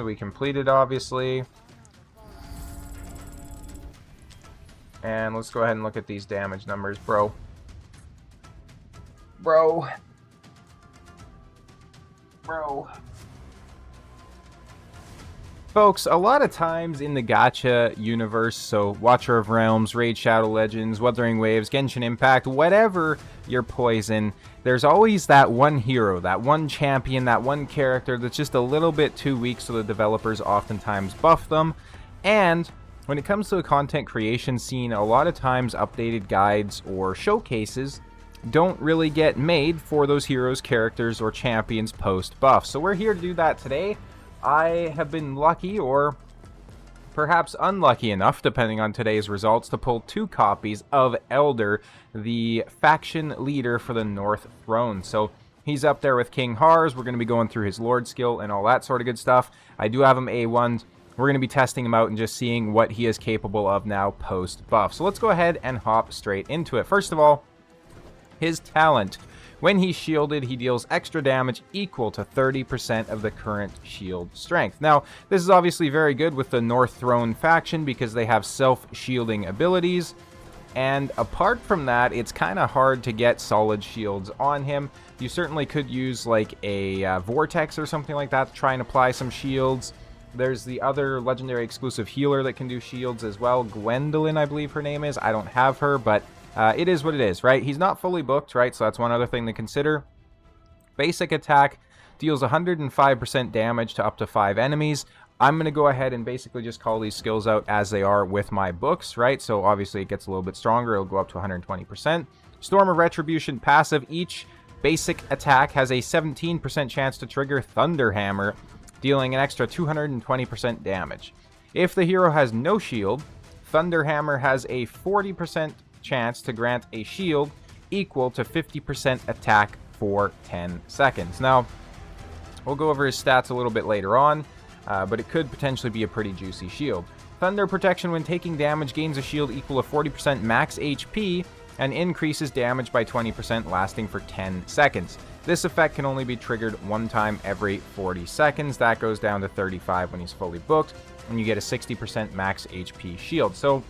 we completed, obviously. And let's go ahead and look at these damage numbers, bro. Bro. Folks, a lot of times in the gacha universe, so Watcher of Realms, Raid Shadow Legends, Wuthering Waves, Genshin Impact, whatever your poison, there's always that one hero, that one champion, that one character that's just a little bit too weak, so the developers oftentimes buff them. And when it comes to the content creation scene, a lot of times updated guides or showcases don't really get made for those heroes, characters, or champions post-buff. So we're here to do that today. I have been lucky, or perhaps unlucky enough, depending on today's results, to pull 2 copies of Elddr, the faction leader for the North Throne. So he's up there with King Hars. We're going to be going through his Lord skill and all that sort of good stuff. I do have him A1. We're going to be testing him out and just seeing what he is capable of now post-buff. So let's go ahead and hop straight into it. First of all, his talent. When he's shielded, he deals extra damage equal to 30% of the current shield strength. Now, this is obviously very good with the North Throne faction because they have self-shielding abilities. And apart from that, it's kind of hard to get solid shields on him. You certainly could use like a Vortex or something like that to try and apply some shields. There's the other legendary exclusive healer that can do shields as well. Gwendolyn, I believe her name is. I don't have her, but it is what it is, right? He's not fully booked, right? So that's one other thing to consider. Basic attack deals 105% damage to up to 5 enemies. I'm going to go ahead and basically just call these skills out as they are with my books, right? So obviously it gets a little bit stronger. It'll go up to 120%. Storm of Retribution passive. Each basic attack has a 17% chance to trigger Thunder Hammer, dealing an extra 220% damage. If the hero has no shield, Thunder Hammer has a 40% chance to grant a shield equal to 50% attack for 10 seconds. Now, we'll go over his stats a little bit later on, but it could potentially be a pretty juicy shield. Thunder Protection when taking damage gains a shield equal to 40% max HP and increases damage by 20% lasting for 10 seconds. This effect can only be triggered one time every 40 seconds. That goes down to 35 when he's fully booked, and you get a 60% max HP shield. So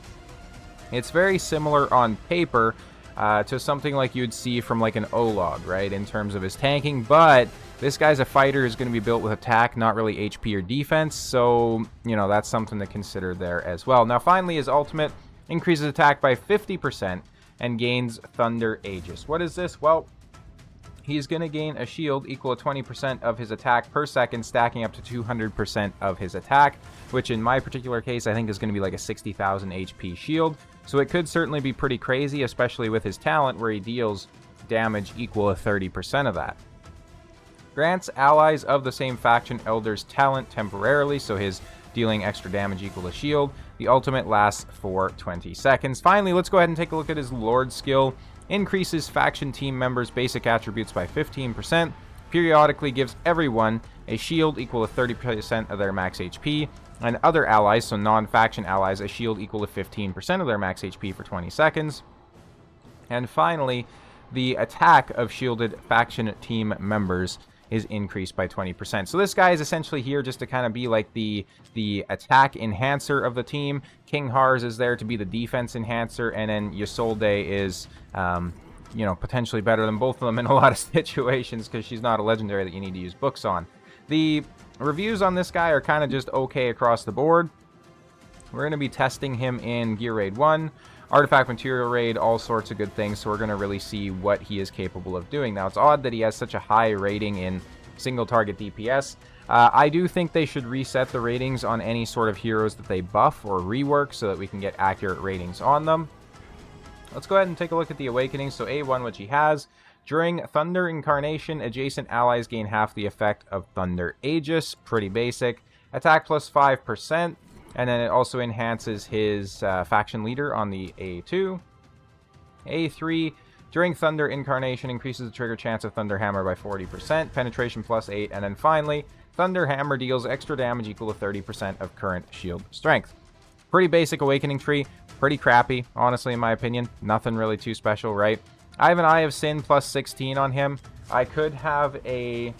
it's very similar on paper to something like you'd see from like an Olog, right, in terms of his tanking, but this guy's a fighter who's going to be built with attack, not really HP or defense, so, you know, that's something to consider there as well. Now, finally, his ultimate increases attack by 50% and gains Thunder Aegis. What is this? Well, he's going to gain a shield equal to 20% of his attack per second, stacking up to 200% of his attack, which in my particular case, I think is going to be like a 60,000 HP shield. So it could certainly be pretty crazy, especially with his talent where he deals damage equal to 30% of that. Grants allies of the same faction Elddr's talent temporarily, so his dealing extra damage equal to shield. The ultimate lasts for 20 seconds. Finally, let's go ahead and take a look at his Lord skill. Increases faction team members' basic attributes by 15%. Periodically gives everyone a shield equal to 30% of their max HP. And other allies, so non-faction allies, a shield equal to 15% of their max HP for 20 seconds. And finally, the attack of shielded faction team members is increased by 20%. So this guy is essentially here just to kind of be like the attack enhancer of the team. King Hars is there to be the defense enhancer, and then Ysolde is, you know, potentially better than both of them in a lot of situations because she's not a legendary that you need to use books on. The reviews on this guy are kind of just okay across the board. We're going to be testing him in Gear Raid 1, Artifact Material Raid, all sorts of good things, so we're going to really see what he is capable of doing. Now, it's odd that he has such a high rating in single target DPS. I do think they should reset the ratings on any sort of heroes that they buff or rework so that we can get accurate ratings on them. Let's go ahead and take a look at the Awakening. So A1, which he has. During Thunder Incarnation, adjacent allies gain half the effect of Thunder Aegis. Pretty basic. Attack plus 5%. And then it also enhances his faction leader on the A2. A3, during Thunder Incarnation, increases the trigger chance of Thunder Hammer by 40%. Penetration plus 8. And then finally, Thunder Hammer deals extra damage equal to 30% of current shield strength. Pretty basic Awakening tree. Pretty crappy, honestly, in my opinion. Nothing really too special, right? I have an Eye of Sin plus 16 on him. I could have a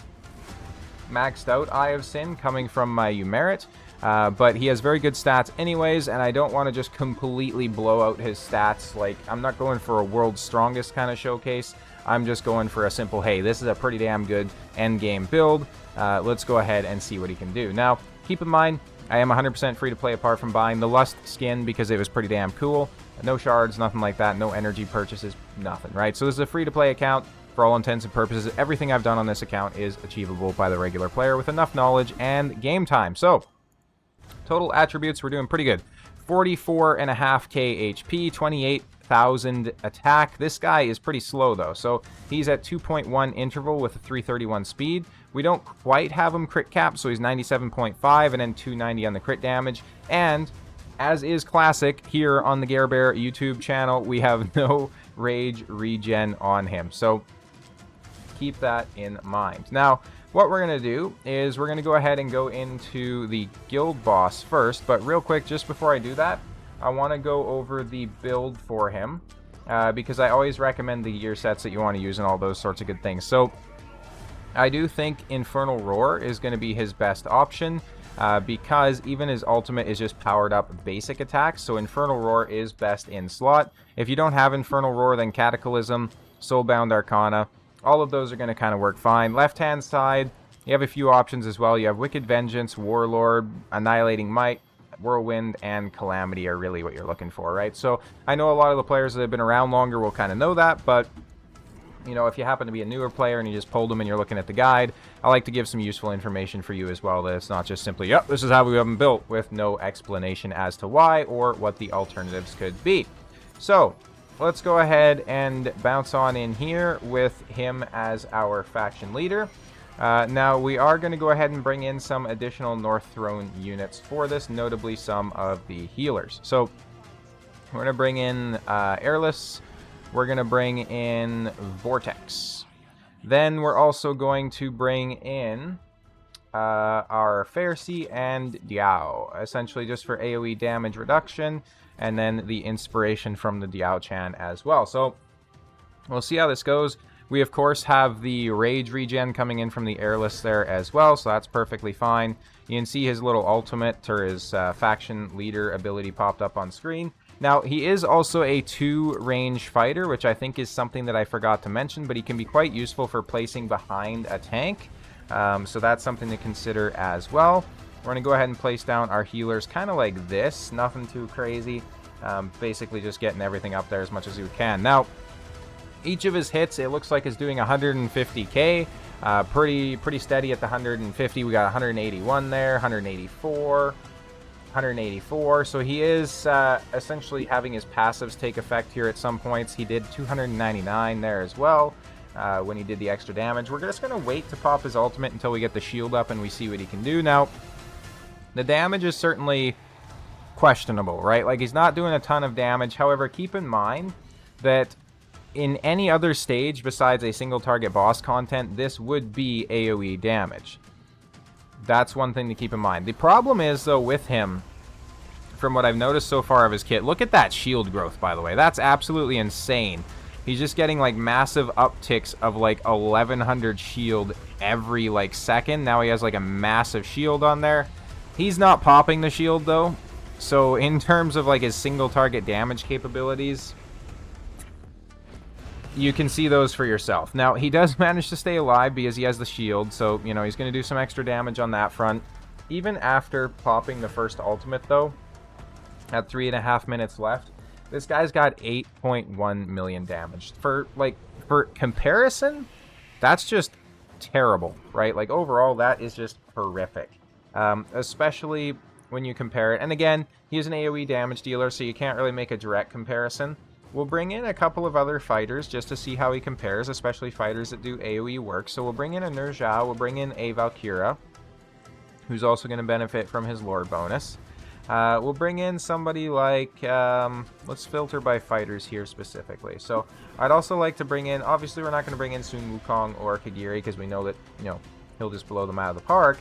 maxed out Eye of Sin coming from my Umerit. But he has very good stats anyways, and I don't want to just completely blow out his stats. Like, I'm not going for a world's strongest kind of showcase. I'm just going for a simple, hey, this is a pretty damn good endgame build. Let's go ahead and see what he can do. Now, keep in mind, I am 100% free to play apart from buying the Lust skin because it was pretty damn cool. No shards, nothing like that, no energy purchases, nothing, right? So this is a free-to-play account for all intents and purposes. Everything I've done on this account is achievable by the regular player with enough knowledge and game time. So, total attributes, we're doing pretty good. 44.5k HP, 28,000 attack. This guy is pretty slow, though. So, he's at 2.1 interval with a 331 speed. We don't quite have him crit cap, so he's 97.5 and then 290 on the crit damage. And as is classic here on the Gare Bear YouTube channel, we have no rage regen on him. So keep that in mind. Now, what we're going to do is we're going to go ahead and go into the guild boss first. But real quick, just before I do that, I want to go over the build for him. Because I always recommend the gear sets that you want to use and all those sorts of good things. So I do think Infernal Roar is going to be his best option. Because even his ultimate is just powered up basic attacks, so Infernal Roar is best in slot. If you don't have Infernal Roar, then Cataclysm, Soulbound Arcana, all of those are going to kind of work fine. Left-hand side, you have a few options as well. You have Wicked Vengeance, Warlord, Annihilating Might, Whirlwind, and Calamity are really what you're looking for, right? So I know a lot of the players that have been around longer will kind of know that, but you know, if you happen to be a newer player and you just pulled them and you're looking at the guide, I like to give some useful information for you as well. That it's not just simply, yep, this is how we have them built, with no explanation as to why or what the alternatives could be. So, let's go ahead and bounce on in here with him as our faction leader. Now, we are going to go ahead and bring in some additional North Throne units for this, notably some of the healers. So, we're going to bring in Airless. We're going to bring in Vortex. Then we're also going to bring in our Pharisee and Diao, essentially just for AoE damage reduction, and then the inspiration from the Diao Chan as well. So we'll see how this goes. We, of course, have the Rage regen coming in from the Airless there as well, so that's perfectly fine. You can see his little ultimate, or his faction leader ability popped up on screen. Now, he is also a 2-range fighter, which I think is something that I forgot to mention, but he can be quite useful for placing behind a tank. So that's something to consider as well. We're going to go ahead and place down our healers kind of like this. Nothing too crazy. Basically just getting everything up there as much as we can. Now, each of his hits, it looks like is doing 150k. Pretty steady at the 150. We got 181 there, 184... 184, so he is essentially having his passives take effect here at some points. He did 299 there as well when he did the extra damage. We're just going to wait to pop his ultimate until we get the shield up and we see what he can do. Now, the damage is certainly questionable, right? Like, he's not doing a ton of damage. However, keep in mind that in any other stage besides a single target boss content, this would be AoE damage. That's one thing to keep in mind. The problem is, though, with him, from what I've noticed so far of his kit, look at that shield growth, by the way. That's absolutely insane. He's just getting, like, massive upticks of, like, 1100 shield every, like, second. Now he has, like, a massive shield on there. He's not popping the shield, though. So, in terms of, like, his single target damage capabilities, you can see those for yourself. Now, he does manage to stay alive because he has the shield, so, you know, he's going to do some extra damage on that front. Even after popping the first ultimate, though, at 3.5 minutes left, this guy's got 8.1 million damage. For comparison, that's just terrible, right? Like, overall, that is just horrific. Especially when you compare it. And again, he's an AoE damage dealer, so you can't really make a direct comparison. We'll bring in a couple of other fighters just to see how he compares, especially fighters that do AoE work. So we'll bring in a Nurjao, we'll bring in a Valkyra, who's also going to benefit from his Lord bonus. We'll bring in somebody like, let's filter by fighters here specifically. So I'd also like to bring in, obviously we're not going to bring in Sun Wukong or Kagiri because we know that, you know, he'll just blow them out of the park.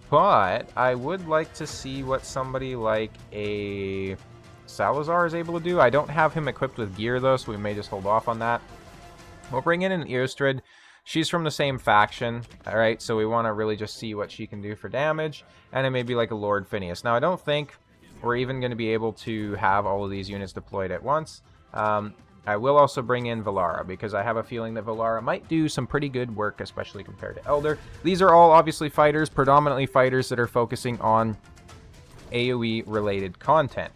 But I would like to see what somebody like a Salazar is able to do. I don't have him equipped with gear, though, so we may just hold off on that. We'll bring in an Earstrid she's from the same faction, alright? So we want to really just see what she can do for damage. And it may be like a Lord Phineas. Now, I don't think we're even going to be able to have all of these units deployed at once. I will also bring in Valara, because I have a feeling that Valara might do some pretty good work, especially compared to Elddr. These are all obviously fighters, predominantly fighters that are focusing on AoE-related content.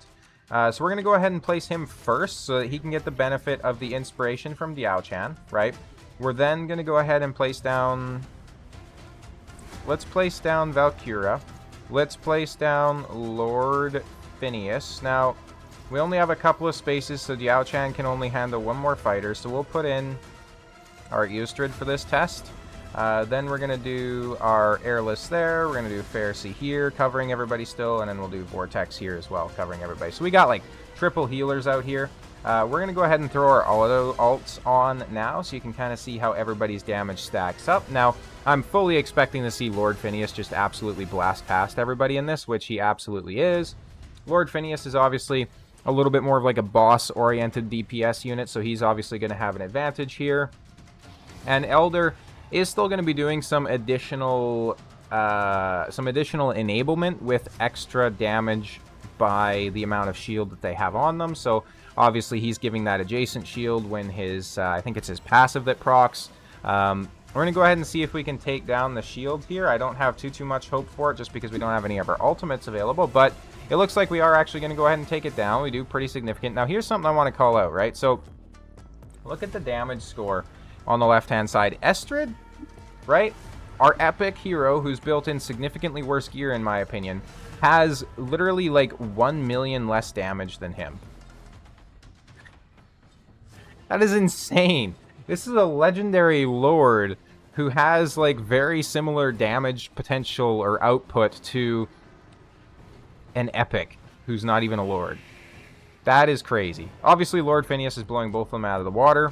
So we're going to go ahead and place him first, so that he can get the benefit of the inspiration from Diao-chan, right? We're then going to go ahead and place down... Let's place down Valkyra. Let's place down Lord Phineas. Now, we only have a couple of spaces, so Diao-chan can only handle one more fighter. So we'll put in our Elddr for this test. Then we're going to do our Airless there. We're going to do Pharisee here, covering everybody still. And then we'll do Vortex here as well, covering everybody. So we got like triple healers out here. We're going to go ahead and throw our auto ults on now, so you can kind of see how everybody's damage stacks up. Now, I'm fully expecting to see Lord Phineas just absolutely blast past everybody in this, which he absolutely is. Lord Phineas is obviously a little bit more of like a boss-oriented DPS unit, so he's obviously going to have an advantage here. And Elddr is still going to be doing some additional enablement with extra damage by the amount of shield that they have on them. So obviously he's giving that adjacent shield when his, I think it's his passive that procs. We're going to go ahead and see if we can take down the shield here. I don't have too much hope for it, just because we don't have any of our ultimates available, but it looks like we are actually going to go ahead and take it down. We do pretty significant. Now, here's something I want to call out, right? So, look at the damage score on the left-hand side. Elddr, right? Our epic hero, who's built in significantly worse gear, in my opinion, has literally like 1 million less damage than him. That is insane. This is a legendary lord who has like very similar damage potential or output to an epic who's not even a lord. That is crazy. Obviously, Lord Phineas is blowing both of them out of the water.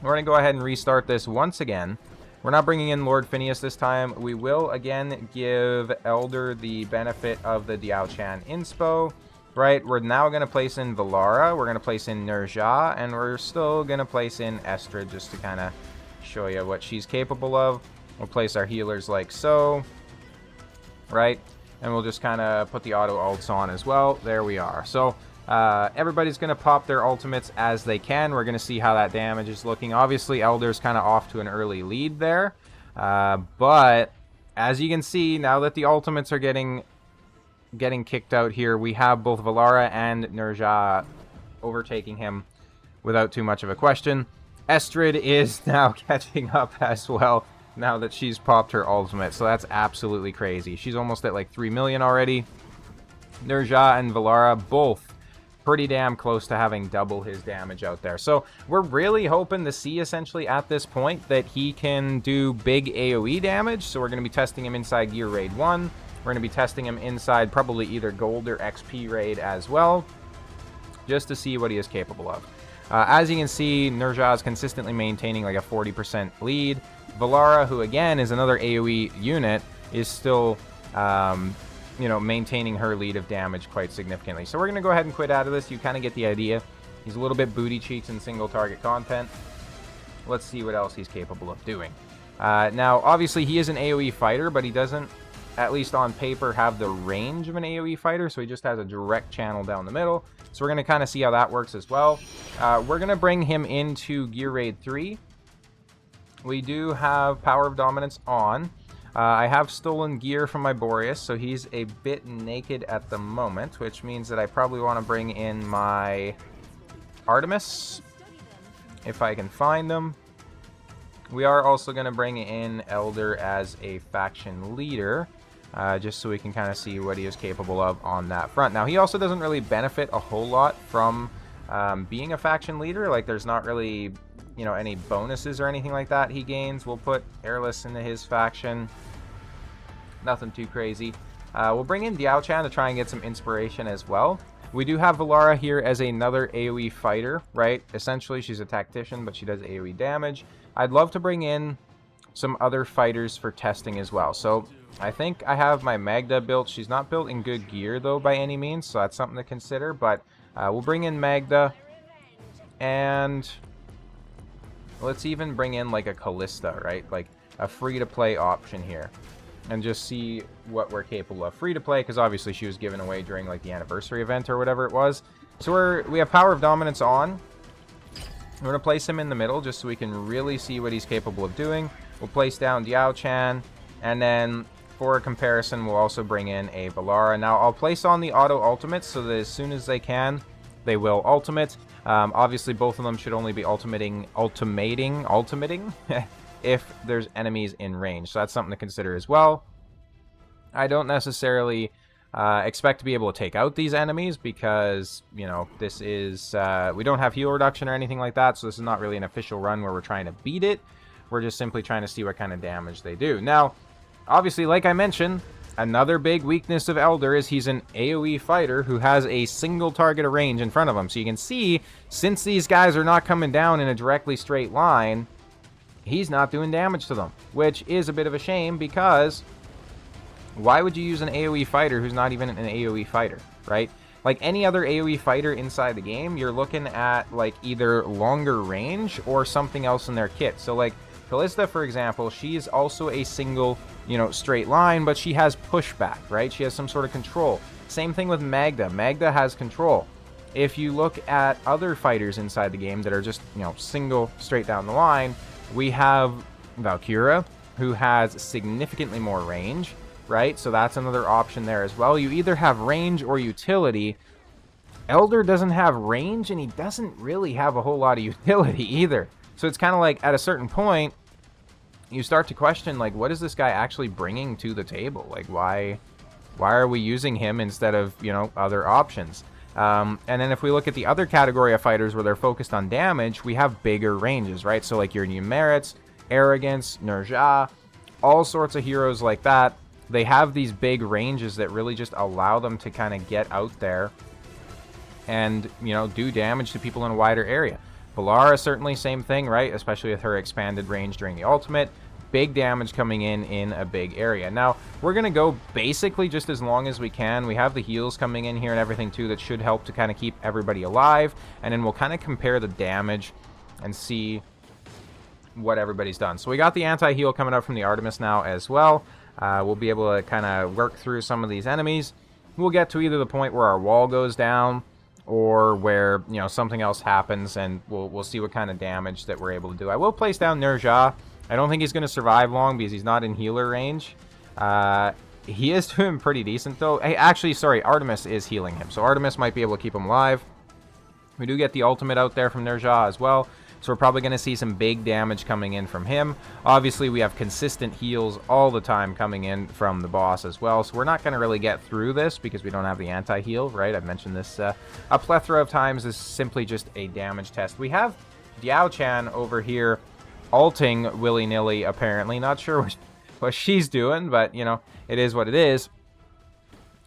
We're going to go ahead and restart this once again. We're not bringing in Lord Phineas this time. We will again give Elddr the benefit of the Diao-chan inspo. Right, we're now going to place in Valara, we're going to place in Nerja, and we're still going to place in Elddr just to kind of show you what she's capable of. We'll place our healers like so, right? And we'll just kind of put the auto ults on as well. There we are. So everybody's going to pop their ultimates as they can. We're going to see how that damage is looking. Obviously, Elddr's kind of off to an early lead there. But as you can see, now that the ultimates are getting kicked out here, we have both Valara and Nerja overtaking him without too much of a question. Elddr is now catching up as well, now that she's popped her ultimate, so that's absolutely crazy. She's almost at like 3 million already. Nerja and Valara both pretty damn close to having double his damage out there. So we're really hoping to see, essentially, at this point, that he can do big AoE damage. So we're going to be testing him inside Gear Raid 1. We're going to be testing him inside probably either Gold or XP Raid as well, just to see what he is capable of. As you can see, Nerja is consistently maintaining like a 40% lead. Valara, who again is another AoE unit, is still, maintaining her lead of damage quite significantly. So we're going to go ahead and quit out of this. You kind of get the idea. He's a little bit booty cheeks in single target content. Let's see what else he's capable of doing. Now, obviously, he is an AoE fighter, but he doesn't, at least on paper, have the range of an AoE fighter, so he just has a direct channel down the middle. So we're going to kind of see how that works as well. We're going to bring him into Gear Raid 3. We do have Power of Dominance on. I have stolen gear from my Boreas, so he's a bit naked at the moment, which means that I probably want to bring in my Artemis, if I can find them. We are also going to bring in Elddr as a faction leader, just so we can kind of see what he is capable of on that front. Now, he also doesn't really benefit a whole lot from being a faction leader. Like, there's not really, any bonuses or anything like that he gains. We'll put Airless into his faction. Nothing too crazy. We'll bring in Diao-chan to try and get some inspiration as well. We do have Valara here as another AoE fighter, right? Essentially, she's a tactician, but she does AoE damage. I'd love to bring in some other fighters for testing as well. So I think I have my Magda built. She's not built in good gear, though, by any means, so that's something to consider. But we'll bring in Magda, and let's even bring in like a Callista, right? Like a free-to-play option here. And just see what we're capable of. Free-to-play, because obviously she was given away during like the anniversary event or whatever it was. So we have Power of Dominance on. We're going to place him in the middle just so we can really see what he's capable of doing. We'll place down Diao-chan. And then for a comparison, we'll also bring in a Valara. Now, I'll place on the auto ultimates so that as soon as they can, they will ultimate. Obviously, both of them should only be ultimating if there's enemies in range. So that's something to consider as well. I don't necessarily expect to be able to take out these enemies because, you know, this is... we don't have heal reduction or anything like that, so this is not really an official run where we're trying to beat it. We're just simply trying to see what kind of damage they do. Now, obviously, like I mentioned, another big weakness of Elddr is he's an AoE fighter who has a single target of range in front of him. So you can see, since these guys are not coming down in a directly straight line, he's not doing damage to them, which is a bit of a shame because why would you use an AoE fighter who's not even an AoE fighter, right? Like any other AoE fighter inside the game, you're looking at like either longer range or something else in their kit. So like Callista, for example, she's also a single, you know, straight line, but she has pushback, right? She has some sort of control. Same thing with Magda. Magda has control. If you look at other fighters inside the game that are just, you know, single straight down the line, we have Valkyria, who has significantly more range, right? So that's another option there as well. You either have range or utility. Elddr doesn't have range, and he doesn't really have a whole lot of utility either. So it's kind of like, at a certain point, you start to question, like, what is this guy actually bringing to the table? Like, why are we using him instead of, you know, other options? And then if we look at the other category of fighters where they're focused on damage, we have bigger ranges, right? So like your Numerits, Arrogance, Nerja, all sorts of heroes like that. They have these big ranges that really just allow them to kind of get out there and, you know, do damage to people in a wider area. Valara, certainly same thing, right? Especially with her expanded range during the ultimate. Big damage coming in a big area. Now, we're going to go basically just as long as we can. We have the heals coming in here and everything too that should help to kind of keep everybody alive. And then we'll kind of compare the damage and see what everybody's done. So we got the anti-heal coming up from the Artemis now as well. We'll be able to kind of work through some of these enemies. We'll get to either the point where our wall goes down or where, you know, something else happens, and we'll see what kind of damage that we're able to do. I will place down Nerja. I don't think he's going to survive long because he's not in healer range. He is doing pretty decent, though. Hey, actually, sorry, Artemis is healing him. So Artemis might be able to keep him alive. We do get the ultimate out there from Nerja as well. So we're probably going to see some big damage coming in from him. Obviously, we have consistent heals all the time coming in from the boss as well. So we're not going to really get through this because we don't have the anti-heal, right? I've mentioned this a plethora of times. This is simply just a damage test. We have Diao-chan over here ulting willy-nilly, apparently. Not sure what she's doing, but, you know, it is what it is.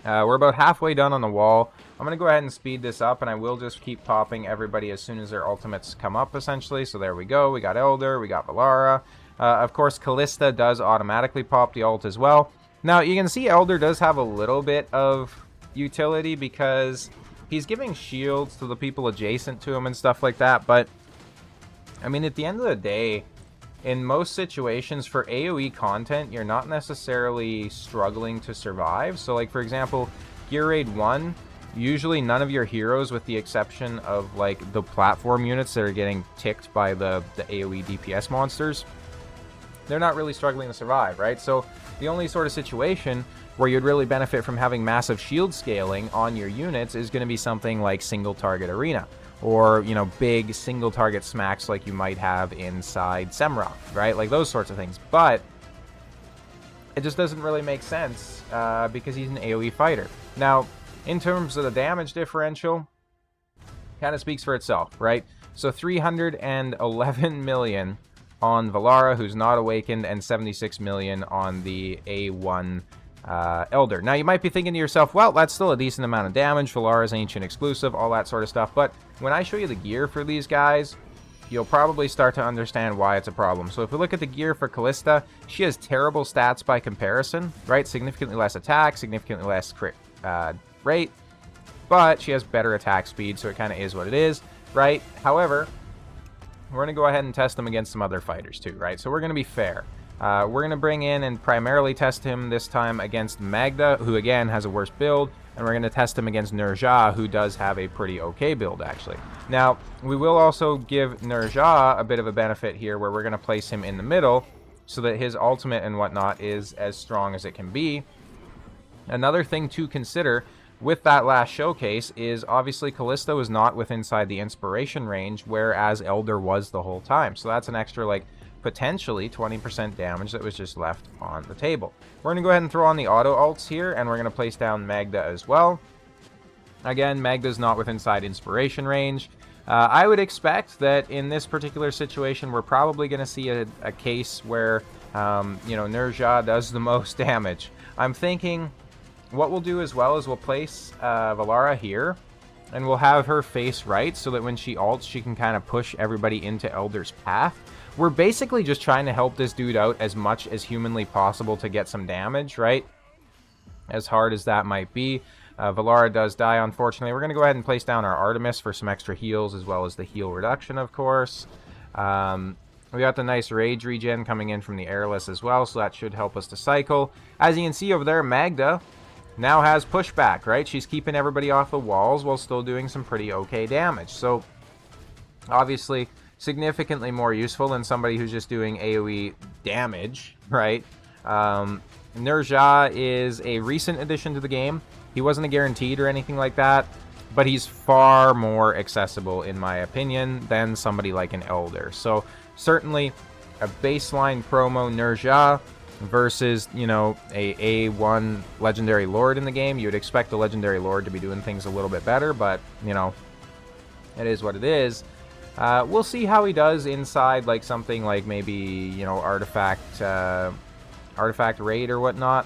We're about halfway done on the wall. I'm going to go ahead and speed this up, and I will just keep popping everybody as soon as their ultimates come up, essentially. So there we go. We got Elddr. We got Valara. Of course, Callista does automatically pop the ult as well. Now, you can see Elddr does have a little bit of utility because he's giving shields to the people adjacent to him and stuff like that. But, I mean, at the end of the day, in most situations for AoE content, you're not necessarily struggling to survive. So, like, for example, Gear Raid 1... usually none of your heroes, with the exception of, like, the platform units that are getting ticked by the AoE DPS monsters, they're not really struggling to survive, right? So the only sort of situation where you'd really benefit from having massive shield scaling on your units is going to be something like single target arena, or, you know, big single target smacks like you might have inside Semra, right? Like those sorts of things. But it just doesn't really make sense because he's an AoE fighter. Now, in terms of the damage differential, kind of speaks for itself, right? So 311 million on Valara, who's not awakened, and 76 million on the A1 Elddr. Now, you might be thinking to yourself, well, that's still a decent amount of damage. Valara's ancient exclusive, all that sort of stuff. But when I show you the gear for these guys, you'll probably start to understand why it's a problem. So if we look at the gear for Callista, she has terrible stats by comparison, right? Significantly less attack, significantly less crit rate, but she has better attack speed, so it kind of is what it is, right? However, we're going to go ahead and test him against some other fighters too, right? So we're going to be fair. We're going to bring in and primarily test him this time against Magda, who again has a worse build, and we're going to test him against Nurja, who does have a pretty okay build actually. Now, we will also give Nurja a bit of a benefit here, where we're going to place him in the middle, so that his ultimate and whatnot is as strong as it can be. Another thing to consider with that last showcase is obviously Callisto is not within inside the inspiration range, whereas Elddr was the whole time. So that's an extra, like, potentially 20% damage that was just left on the table. We're going to go ahead and throw on the auto ults here, and we're going to place down Magda as well. Again, Magda's not within inside inspiration range. I would expect that in this particular situation, we're probably going to see a case where, you know, Nurja does the most damage. I'm thinking what we'll do as well is we'll place Valara here, and we'll have her face right, so that when she ults, she can kind of push everybody into Elddr's path. We're basically just trying to help this dude out as much as humanly possible to get some damage, right? As hard as that might be. Valara does die, unfortunately. We're going to go ahead and place down our Artemis for some extra heals, as well as the heal reduction, of course. We got the nice rage regen coming in from the airless as well, so that should help us to cycle. As you can see over there, Magda now has pushback, right? She's keeping everybody off the walls while still doing some pretty okay damage. So, obviously, significantly more useful than somebody who's just doing AoE damage, right? Nurja is a recent addition to the game. He wasn't a guaranteed or anything like that, but he's far more accessible, in my opinion, than somebody like an Elddr. So, certainly, a baseline promo Nurja versus, you know, a A1 Legendary Lord in the game. You would expect the Legendary Lord to be doing things a little bit better, but, you know, it is what it is. We'll see how he does inside, like, something like maybe, you know, Artifact Raid or whatnot,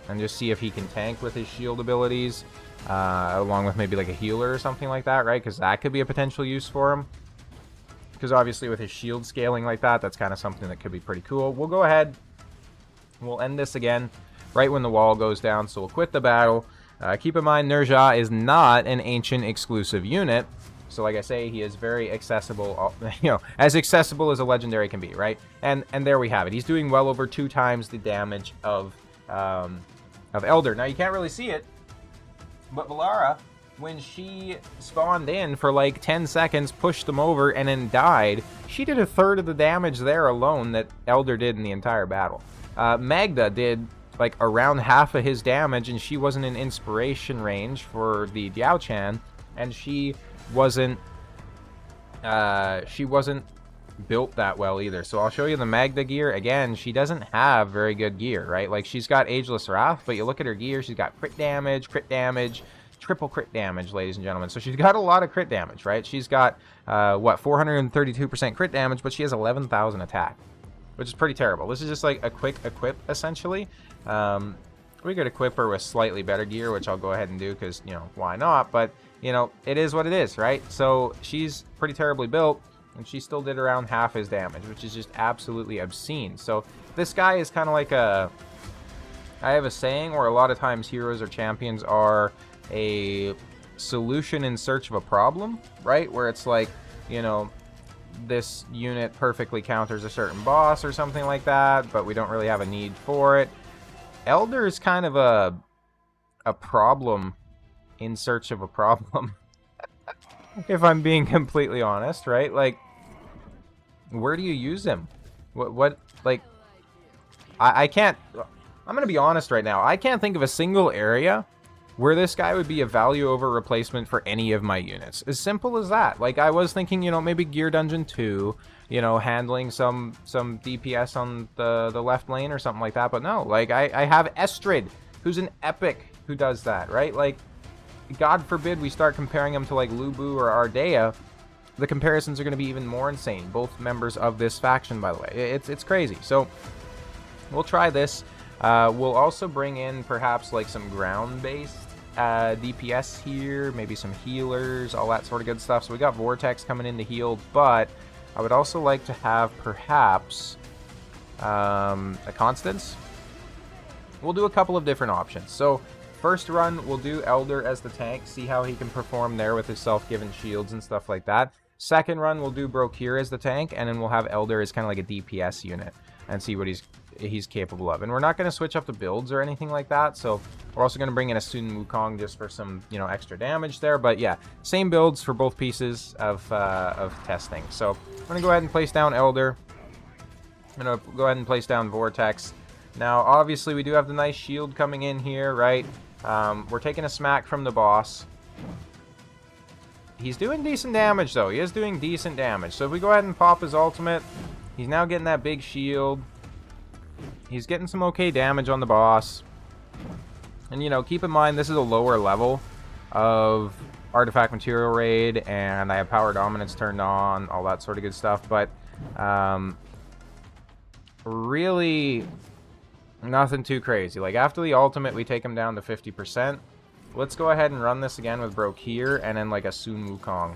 and just see if he can tank with his shield abilities, along with maybe, like, a healer or something like that, right? Because that could be a potential use for him. Because obviously with his shield scaling like that, that's kind of something that could be pretty cool. We'll go ahead. We'll end this again right when the wall goes down, so we'll quit the battle. Keep in mind, Nurja is not an ancient exclusive unit. So like I say, he is very accessible, you know, as accessible as a legendary can be, right? And there we have it. He's doing well over 2 times the damage of Elddr. Now, you can't really see it, but Valara, when she spawned in for like 10 seconds, pushed them over, and then died, she did 1/3 of the damage there alone that Elddr did in the entire battle. Magda did like around half of his damage, and she wasn't in inspiration range for the Diao Chan, and she wasn't built that well either. So I'll show you the Magda gear. Again, she doesn't have very good gear, right? Like, she's got Ageless Wrath, but you look at her gear, she's got crit damage, triple crit damage, ladies and gentlemen. So she's got a lot of crit damage, right? She's got, what, 432% crit damage, but she has 11,000 attack, which is pretty terrible. This is just like a quick equip, essentially. We could equip her with slightly better gear, which I'll go ahead and do because, you know, why not? But, you know, it is what it is, right? So she's pretty terribly built, and she still did around half his damage, which is just absolutely obscene. So this guy is kind of like a... I have a saying where a lot of times heroes or champions are a solution in search of a problem, right? Where it's like, you know, this unit perfectly counters a certain boss or something like that, but we don't really have a need for it. Elddr is kind of a problem in search of a problem. If I'm being completely honest, right? Like, where do you use him? What like, I can't... I'm going to be honest right now. I can't think of a single area where this guy would be a value over replacement for any of my units. As simple as that. Like, I was thinking, you know, maybe Gear Dungeon 2, you know, handling some DPS on the left lane or something like that. But no, like, I have Estrid, who's an epic who does that, right? Like, God forbid we start comparing him to, like, Lubu or Ardea. The comparisons are going to be even more insane. Both members of this faction, by the way. It's crazy. So, we'll try this. We'll also bring in perhaps like some ground-based DPS here, maybe some healers, all that sort of good stuff. So we got Vortex coming in to heal, but I would also like to have perhaps a Constance. We'll do a couple of different options. So first run, we'll do Elddr as the tank, see how he can perform there with his self-given shields and stuff like that. Second run, we'll do Brokir as the tank, and then we'll have Elddr as kind of like a DPS unit and see what he's capable of. And we're not going to switch up the builds or anything like that, so we're also going to bring in a Sun Wukong just for some, you know, extra damage there. But yeah, same builds for both pieces of testing. So I'm going to go ahead and place down Elddr. I'm going to go ahead and place down Vortex. Now, obviously, we do have the nice shield coming in here, right? We're taking a smack from the boss. He's doing decent damage, though. He is doing decent damage. So if we go ahead and pop his ultimate, he's now getting that big shield. He's getting some okay damage on the boss. And, you know, keep in mind, this is a lower level of Artifact Material Raid, and I have Power Dominance turned on, all that sort of good stuff. But, really, nothing too crazy. Like, after the ultimate, we take him down to 50%. Let's go ahead and run this again with Brokir and then like a Sun Wukong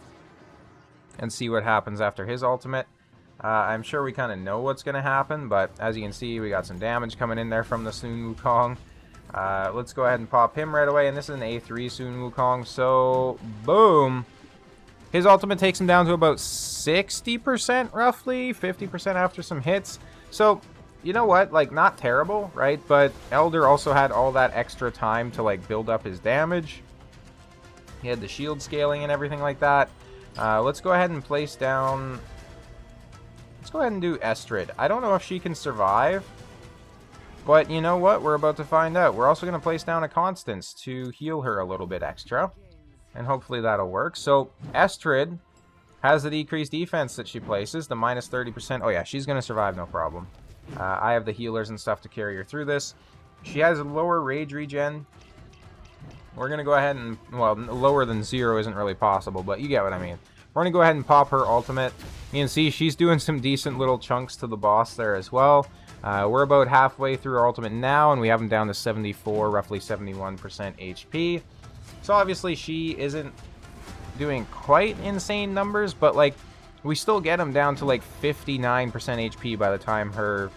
and see what happens after his ultimate. I'm sure we kind of know what's going to happen, but as you can see, we got some damage coming in there from the Sun Wukong. Let's go ahead and pop him right away, and this is an A3 Sun Wukong, so boom! His ultimate takes him down to about 60% roughly, 50% after some hits. So you know what, like, not terrible, right? But Elddr also had all that extra time to, like, build up his damage. He had the shield scaling and everything like that. Let's go ahead and place down... Let's go ahead and do Elddr. I don't know if she can survive, but you know what? We're about to find out. We're also going to place down a Constance to heal her a little bit extra, and hopefully that'll work. So, Elddr has the decreased defense that she places, the minus 30%. Oh yeah, she's going to survive, no problem. I have the healers and stuff to carry her through this. She has a lower rage regen. We're going to go ahead and... Well, lower than 0 isn't really possible, but you get what I mean. We're going to go ahead and pop her ultimate. You can see she's doing some decent little chunks to the boss there as well. We're about halfway through our ultimate now, and we have him down to 74, roughly 71% HP. So obviously she isn't doing quite insane numbers, but like... We still get him down to like 59% HP by the time her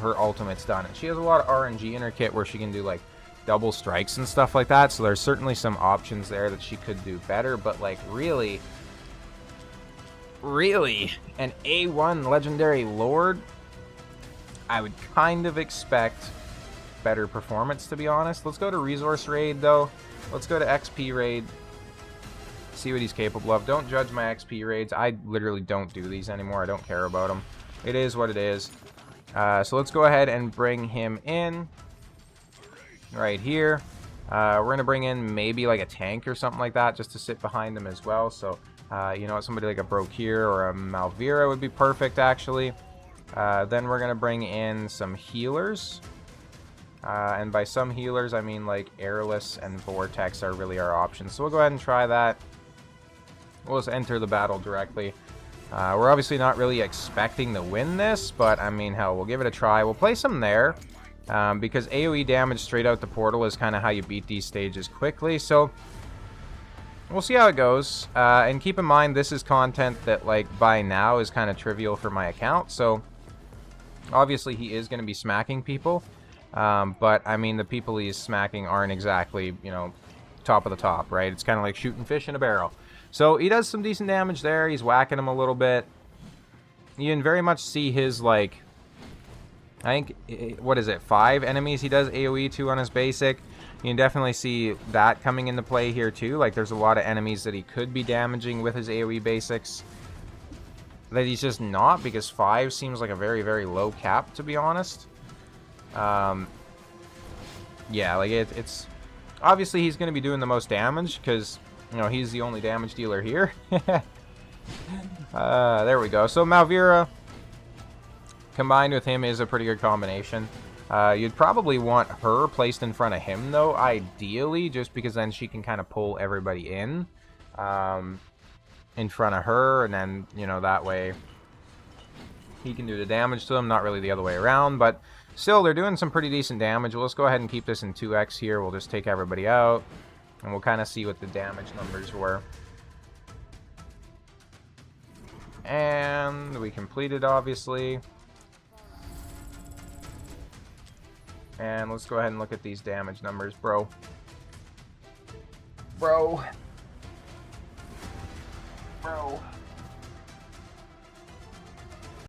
ultimate's done. And she has a lot of RNG in her kit where she can do like double strikes and stuff like that. So there's certainly some options there that she could do better. But like really, an A1 Legendary Lord, I would kind of expect better performance, to be honest. Let's go to Resource Raid though. Let's go to XP Raid. See what he's capable of. Don't judge my XP raids. I literally don't do these anymore. I don't care about them. It is what it is. So let's go ahead and bring him in right here. We're going to bring in maybe like a tank or something like that just to sit behind him as well. So, you know, somebody like a Brokir or a Malvira would be perfect, actually. Then we're going to bring in some healers. And by some healers, I mean like Airless and Vortex are really our options. So we'll go ahead and try that. We'll just enter the battle directly. We're obviously not really expecting to win this, but I mean, hell, we'll give it a try. We'll place him there, because AoE damage straight out the portal is kind of how you beat these stages quickly. So we'll see how it goes. And keep in mind, this is content that, like, by now is kind of trivial for my account. So obviously he is going to be smacking people. But, I mean, the people he's smacking aren't exactly, you know, top of the top, right? It's kind of like shooting fish in a barrel. So he does some decent damage there. He's whacking him a little bit. You can very much see his, like, I think, what is it, 5 enemies he does AoE to on his basic. You can definitely see that coming into play here too. Like, there's a lot of enemies that he could be damaging with his AoE basics that he's just not, because 5 seems like a very, very low cap, to be honest. Yeah, like, it's... Obviously, he's going to be doing the most damage, because... You know, he's the only damage dealer here. There we go. So Malvira combined with him is a pretty good combination. You'd probably want her placed in front of him, though, ideally, just because then she can kind of pull everybody in front of her, and then, you know, that way he can do the damage to them, not really the other way around, but still, they're doing some pretty decent damage. Well, let's go ahead and keep this in 2x here. We'll just take everybody out. And we'll kind of see what the damage numbers were. And we completed, obviously. And let's go ahead and look at these damage numbers, bro. bro.